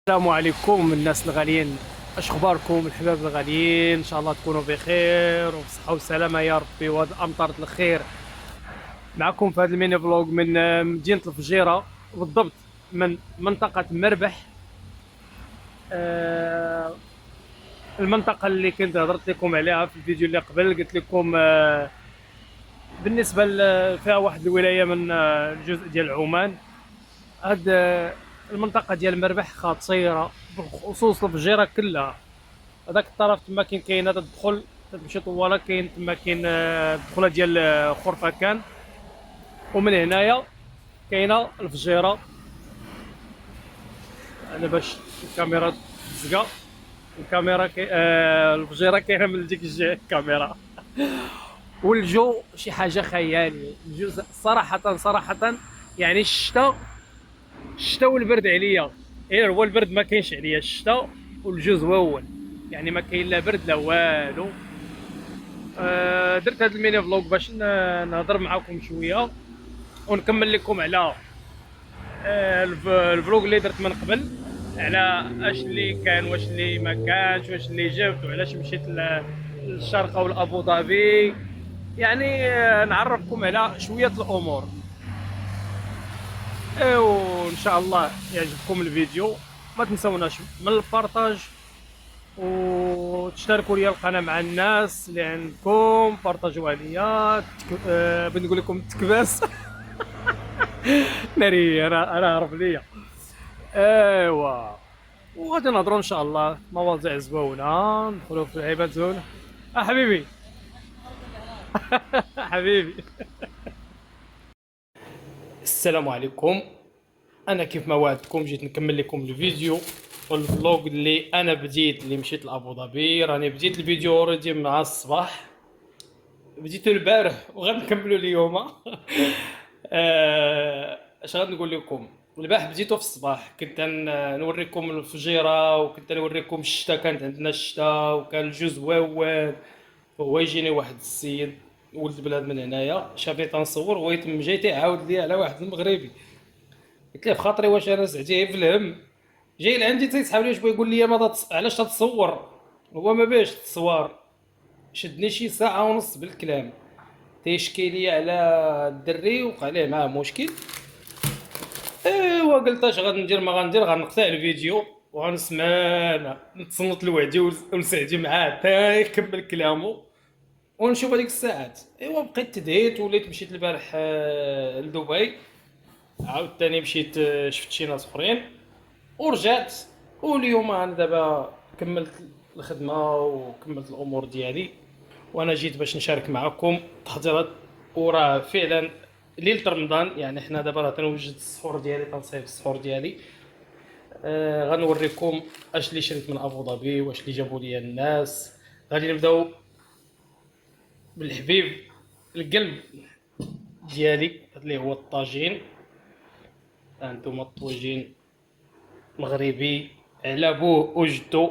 السلام عليكم الناس الغاليين. اش اخباركم الحباب الغاليين؟ ان شاء الله تكونوا بخير وبصحه وسلامه يا ربي، وهاد امطار الخير. معكم في هذا الميني فلوج من مدينه الفجيره، بالضبط من منطقه مربح. آه، المنطقه اللي كنت هضرت لكم عليها في الفيديو اللي قبل، قلت لكم بالنسبه فيها واحد الولايه من الجزء ديال عمان. هاد المنطقه ديال مربح خطيره، بالخصوص الفجيره كلها. هذاك الطرف تما كاينه تدخل، تمشي طواله كاين تما، كاين الدخله ديال خرفكان. ومن هنايا كاينه الفجيره. انا باش الكاميرا تزقى، الكاميرا الفجيره كاينه من ديك الجهه الكاميرا. والجو شي حاجه خياليه، الجو صراحه. يعني الشتاء والبرد عليا، غير هو البرد ما كاينش عليا، الشتاء والجو زوون. يعني ما كاين لا برد لا والو. درت هذا الميني فلوج باش نهضر معاكم شويه، ونكمل لكم على الفلوج اللي درت من قبل، على اش اللي كان واش اللي ما كانش، واش اللي جبت، وعلاش مشيت للشارقه والابو ظبي. يعني نعرفكم على شويه الامور. وان شاء الله يعجبكم الفيديو. ما تنسوناش من البارطاج، وتشتركوا لي القناه مع الناس اللي عندكم، بارطاجوها ليا. بنقول لكم تكباس. ناري، انا عارف ليا. ايوا، وغادي نهضروا ان شاء الله مواضيع زوينه، ندخلوا في لعيبات زوينه. حبيبي. حبيبي. السلام عليكم. انا كيف ما وعدتكم جيت نكمل لكم الفيديو والفلوج اللي انا بديت، اللي مشيت لابو ظبي. راني بديت الفيديو اوريدي مع الصباح، بديتو البارح وغنكملو اليوم. اش غادي نقول لكم؟ البارح بديتو في الصباح، كنت نوريكم الفجيره، وكنت نوريكم الشتا. كانت عندنا الشتا وكان الجو زواوان. وهو يجيني واحد السيد ولد بلاد من هنايا، شافني تنصور ويتم جاي تيعاود لي على واحد المغربي. قلت له في خاطري واش انا سعدي في الهم، جاي لعندي تيسحب لي واش بغا يقول لي علاش تتصور. هو ما باش تصور، شدني شي ساعه ونص بالكلام، تيشكي لي على الدري وقع ليه معاه مشكل. ايوا قلت اش غندير، ما غندير، غنقطع الفيديو وغنسمع انا نتصنت لوحدي ونسعدي معاه حتى يكمل كلامه ونشوف هذيك الساعات. ايوا بقيت تدهيت، وليت مشيت البارح لدبي. عاوتاني مشيت شفت شي ناس اخرين ورجعت. واليوم انا دابا كملت الخدمه وكملت الامور ديالي، وانا جيت باش نشارك معكم تحضيرات. وراه فعلا ليله رمضان، يعني حنا دابا راه تنوجد السحور ديالي، تنصايب السحور ديالي. غنوريكم اش اللي شريت من ابو ظبي، واش اللي جابوا لي الناس. غادي نبداو بالحبيب القلب ديالي اللي هو الطاجين. انتم الطاجين مغربي على بوه وجدو،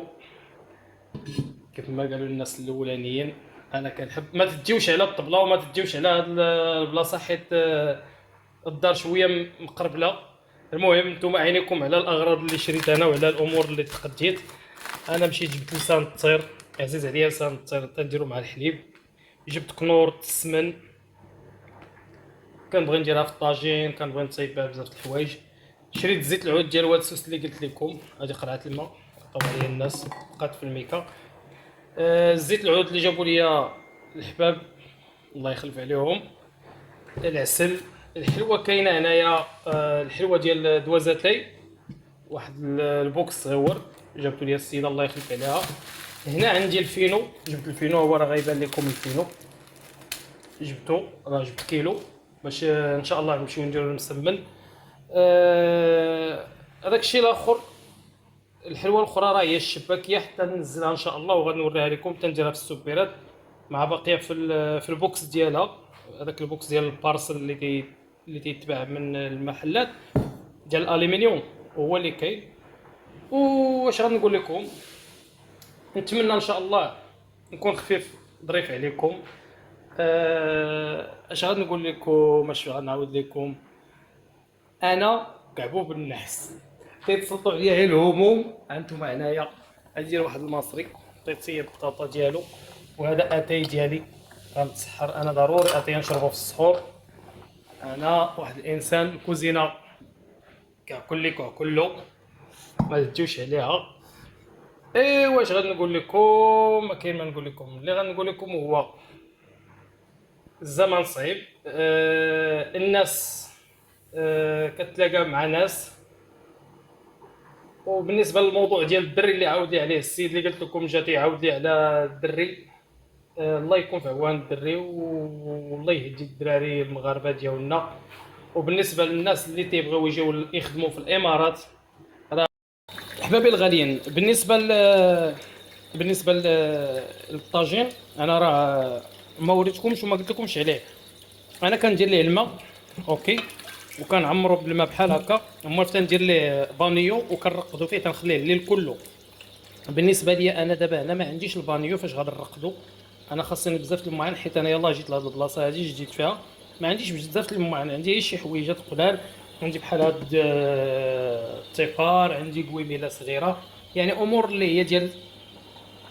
كيف ما قالوا الناس الاولانيين. انا كنحب ما تديوش على الطبله وما تديوش على هاد البلاصه، حيت الدار شويه مقربله. المهم نتوما عينيكم على الاغراض اللي شريت انا وعلى الامور اللي تقديت. انا مشيت جبت لسان الطير، عزيز عليا لسان الطير، تنديرو مع الحليب. جبت كنور السمن، كنبغي نديرها في الطاجين، كنبغي نطيب بها بزاف د الحوايج. شريت زيت العود ديال واتسوس اللي قلت لكم، هذه قرعه الماء عطاوها لي الناس، بقات في الميكا. زيت العود اللي جابوا لي الحباب، الله يخلف عليهم. العسل، الحلوه كاينه هنايا. الحلوه ديال دوازاتي، واحد البوكس صغيور جابتو لي السيده الله يخلف عليها. هنا عندي الفينو، جبت الفينو، هو راه غيبان لكم الفينو، جبتو، راه جبت كيلو باش ان شاء الله نمشيو نديرو المسمن. هذاك الشيء الاخر، الحلوه الاخرى راه هي الشباكيه، حتى ننزلها ان شاء الله وغنوريها لكم، تنديرها في السوبيرات مع باقيه في البوكس ديالها. هذاك البوكس ديال البارسل اللي تيتباع من المحلات ديال الالومنيوم هو اللي كاين. واش غنقول لكم؟ نتمنى ان شاء الله نكون خفيف ظريف عليكم. اش غنقول لكم، اش غنعاود لكم؟ انا كعبوب النحس. تيتسلطوا عليا غير الهموم. هانتوما هنايا غندير واحد المصري تيطيب البطاطا ديالو، وهذا اتاي ديالي غنتسحر انا ضروري اتاي نشربو في السحور. انا واحد الانسان الكوزينه كاكل لي كله، ما تجوش عليها. واش غنقول لكم؟ ما كاين ما نقول لكم. اللي غنقول لكم هو الزمن صعيب. الناس كتلاقى مع ناس. وبالنسبه للموضوع ديال الدري اللي عاود لي عليه السيد اللي قلت لكم جا تيعاود لي على الدري، الله يكون في عوان الدري والله يهدي الدراري المغاربه ديالنا. وبالنسبه للناس اللي تيبغيو يجيو يخدموا في الامارات، احبابي الغاليين، بالنسبه للطاجين، انا راه ما وريتكمش وما قلت لكمش عليه. انا كندير ليه الماء، اوكي، وكنعمرو بالماء بحال هكا، ومن تندير ليه بانيو وكنرقدو فيه، تنخليه الليل كله. بالنسبه لي انا دابا هنا ما عنديش البانيو، فاش غادي نرقدو؟ انا خاصني بزاف المعان، حيت انا يلاه جيت لهاد البلاصه هادي جديد فيها، ما عنديش بزاف المعان. عندي غير شي حويجات قلال، عندي بحال هاد التيقار، عندي قويميله صغيره، يعني امور اللي هي ديال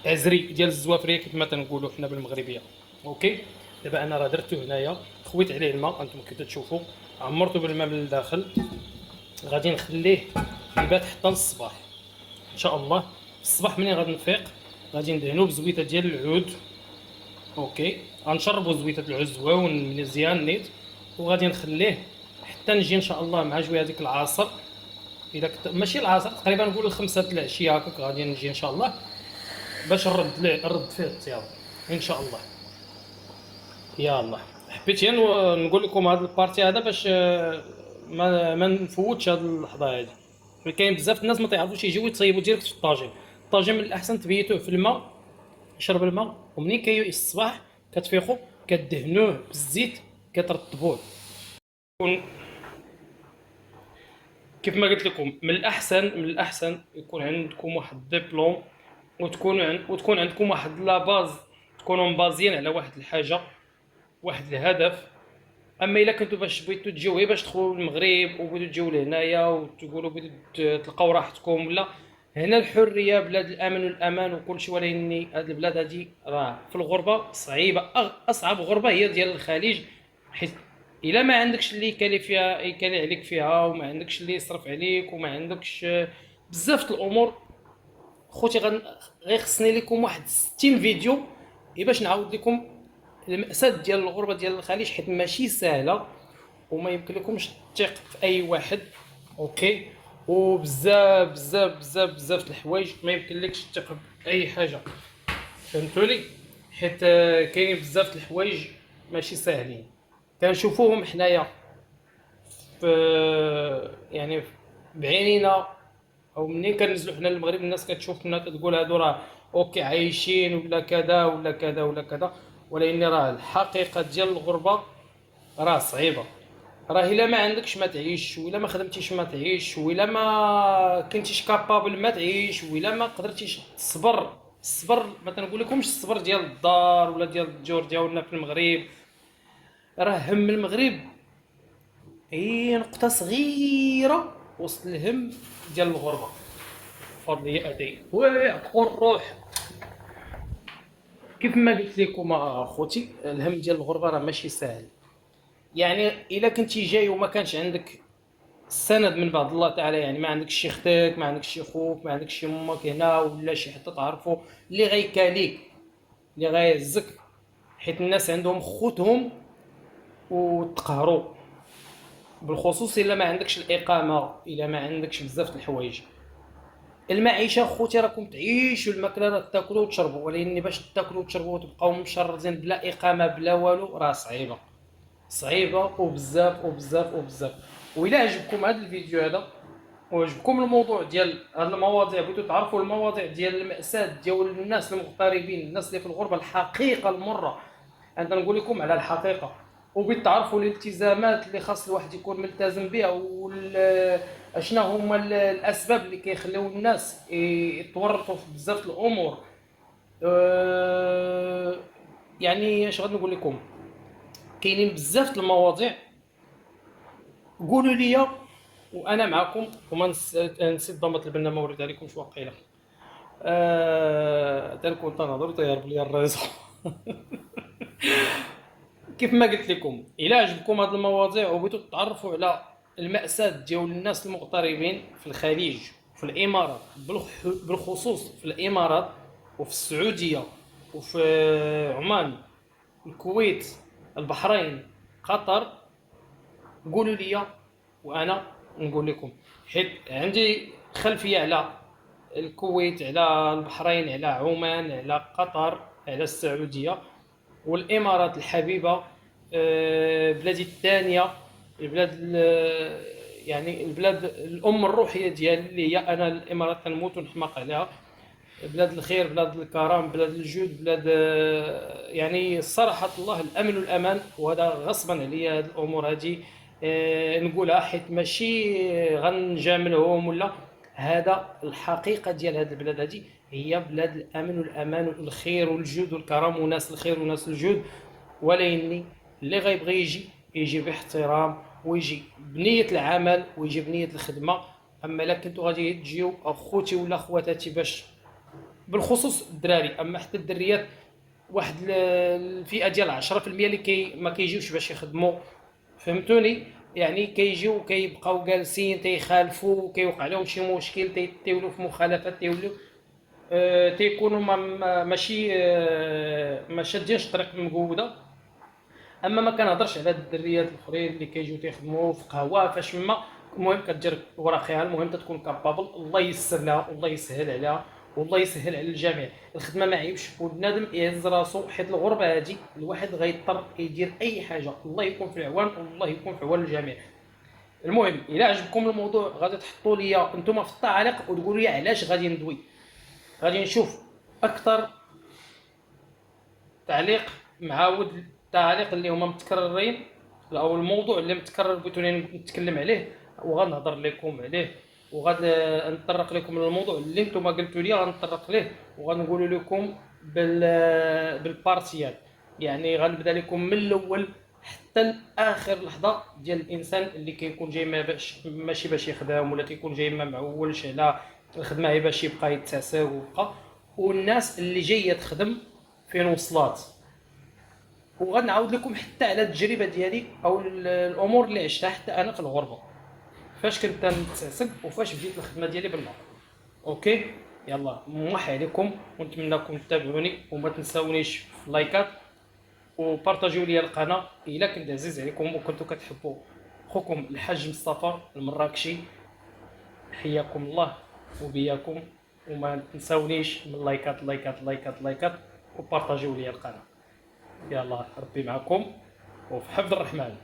عزري، ديال الزوافريه كما تنقولوا حنا بالمغربيه. اوكي، دابا انا راه درتو هنايا، خويت عليه الماء، انتم كي تشوفوا عمرته بالماء من الداخل. غادي نخليه يبات حتى للصباح ان شاء الله. الصباح منين غادي نفيق غادي ندهنو بزويته ديال العود، اوكي، غنشربو زويته العود زوين مزيان نيت، وغادي نخليه حتى نجي ان شاء الله مع جويه هذيك العصر. الا كنت ماشي العصر، تقريبا نقول الخمسة العشيه هكاك غادي نجي ان شاء الله باش نرد فيه الطياب ان شاء الله. يلا حبيت غير نقول لكم هذا البارتي هذا باش ما نفوتش هذه اللحظه هذه. كاين بزاف الناس ما تعرفوش يجيو يطيبوا ديريكت في الطاجين. الطاجين من الاحسن تبيتوه في الماء، يشرب الماء، ومنين كيوئ الصباح كتفيقوا كدهنوه بالزيت كترطبوه. كيف ما قلت لكم، من الاحسن يكون عندكم واحد الدبلوم، وتكون عندكم واحد لا باز، تكونوا مبازيين على واحد الحاجه، واحد الهدف. اما الا كنتو باش بغيتو تجيو غير باش تدخلوا المغرب وبغيتو تجيو لهنايا وتقولوا بغيتو تلقاو راحتكم، ولا هنا الحريه بلاد الامن والامان وكل شيء، ولكن هاد البلاد هادي راه في الغربه صعيبه. اصعب غربه هي ديال الخليج، حيت الا ما عندكش اللي يكالي فيها يكالي عليك فيها، وما عندكش اللي يصرف عليك، وما عندكش بزاف الامور، خوتي غير خصني لكم واحد 60 فيديو باش نعاود لكم المأساة ديال الغربة ديال الخليج، حيت ماشي سهلة وما يمكن لكمش تثق في اي واحد، اوكي، وبزاف بزاف بزاف بزاف الحوايج ما يمكن لكش تثق باي حاجة، فهمتوني؟ حيت كاينين بزاف الحوايج ماشي ساهلين كنشوفوهم حنايا في يعني بعينينا، او منين كننزلوا حنا للمغرب الناس كتشوفنا كتقول هادو راه اوكي عايشين ولا كذا ولا كذا ولا كذا، ولكن راه الحقيقه ديال الغربه راه صعيبه. راه الا ما عندكش ما تعيش، وإلا ما خدمتيش ما تعيش، وإلا ما كنتيش كابابل ما تعيش، وإلا ما قدرتيش تصبر. الصبر ما تنقول لكمش الصبر ديال الدار ولا ديال الديور ديالنا في المغرب، راه هم المغرب هي نقطه صغيره وسط الهم ديال الغربه. فضل يأتي ويعتق الروح. كيف ما قلت لكم اخوتي، الهم ديال الغربه راه ماشي سهل. يعني الا كنتي جاي وما كانش عندك السند من بعد الله تعالى، يعني ما عندكش شي اختك، ما عندكش شي خوك، ما عندكش شي امك هنا، ولا شي حد تعرفه اللي غيكاليك، اللي غيهزك، حيت الناس عندهم خوتهم وتقهروا، بالخصوص الا ما عندكش الاقامه، الا ما عندكش بزاف الحوايج. المعيشه خوتي راكم تعيشوا، الماكله راه تاكلوا وتشربوا، ولكن باش تاكلوا وتشربوا وتبقاو مشردين بلا اقامه بلا والو راه صعيبه، صعيبه وبزاف وبزاف وبزاف. وإلا عجبكم هذا الفيديو هذا وعجبكم الموضوع ديال هاد المواضيع، بغيتو تعرفوا المواضيع ديال المأساة ديال الناس المغتربين، الناس اللي في الغربه، الحقيقه المره، انا نقول لكم على الحقيقه، وبغيت تعرفوا الالتزامات اللي خاص الواحد يكون ملتزم بها، اشنا هما الاسباب اللي كيخليو الناس يتورطوا في بزاف الامور. يعني اش غادي نقول لكم، كاينين بزاف المواضيع، قولوا لي وانا معكم، وما نسيت ضمت البنا ما وريتها لكمش واقيلا. تنكون تنهضر تيهرب ليا الريزو. كيف ما قلت لكم، الى عجبكم هذه المواضيع وبغيتوا تعرفوا على المأساة ديال الناس المغتربين في الخليج وفي الامارات، بالخصوص في الامارات وفي السعوديه وفي عمان، الكويت، البحرين، قطر، قولوا لي وانا نقول لكم. حيت عندي خلفيه على الكويت، على البحرين، على عمان، على قطر، على السعوديه والامارات الحبيبه. بلادي الثانيه، البلاد يعني البلاد الام الروحيه ديالي، اللي هي انا الامارات كنموت ونحماق عليها. بلاد الخير، بلاد الكرم، بلاد الجود، بلاد يعني صراحة الله الأمن والأمان. وهذا غصبا عليا هذه الأمور هذه نقولها، حيت ماشي غنجاملهم ولا. هذا الحقيقة ديال هذه البلاد هذه، هي بلاد الأمن والأمان والخير والجود والكرم وناس الخير وناس الجود. ولكني اللي غيبغي يجي يجي باحترام، ويجي بنية العمل، ويجي بنية الخدمة. اما لا كنتو غادي تجيو اخوتي ولا خواتاتي باش، بالخصوص الدراري، اما حتى الدريات، واحد الفئه ديال 10% اللي ما كيجيوش باش يخدموا، فهمتوني؟ يعني كيجيو كيبقاو جالسين تيخالفوا، كيوقع لهم شي مشكل، تيولوا في مخالفات، تيولوا تيكونوا ماشي ما شادينش الطريق المقوده. اما ما كنهضرش على الدريات الاخرين اللي كيجيو تيخدموا في قهوه فاش ما. المهم كدير وراخيها، المهم تكون كابابل. الله يسر لها والله يسهل عليها والله يسهل على الجميع. الخدمه ما عيبش، وبنادم يهز راسو، حيت الغربه هذه الواحد غيضطر يدير اي حاجه. الله يكون في العوان والله يكون في عوان الجميع. المهم الى عجبكم الموضوع غادي تحطوا لي انتم في التعليق وتقولوا لي علاش غادي ندوي. غادي نشوف اكثر تعليق معاود، التعليق اللي هما متكررين، او الموضوع اللي متكرر بغيتوني نتكلم عليه وغنهضر لكم عليه، وغادي نطرق لكم للموضوع اللي نتوما قلتوا لي غنطرق ليه، وغنقول لكم بالبارتيال. يعني غنبدا لكم من الاول حتى لاخر لحظه ديال الانسان اللي كيكون جاي ما باش ماشي باش يخدم، ولا كيكون جاي ما معولش على الخدمه غير باش يبقى يتساسى ويبقى، والناس اللي جايه تخدم فين وصلات. وغنعاود لكم حتى على التجربه ديالي او الامور اللي عشتها حتى انا في الغربه، فاش كنت نتساسق وفاش بديت الخدمه ديالي بالنهار. اوكي، يلا موحي عليكم، ونتمنىكم تتابعوني وما تنساونيش في اللايكات وبارطاجيو لي القناه الا كنت عزيز عليكم وكنتو كتحبوا خوكم الحاج مصطفى المراكشي. حياكم الله وبياكم، وما تنساونيش من اللايكات لايكات لايكات لايكات وبارطاجيو لي القناه. يلا ربي معكم وفي حفظ الرحمن.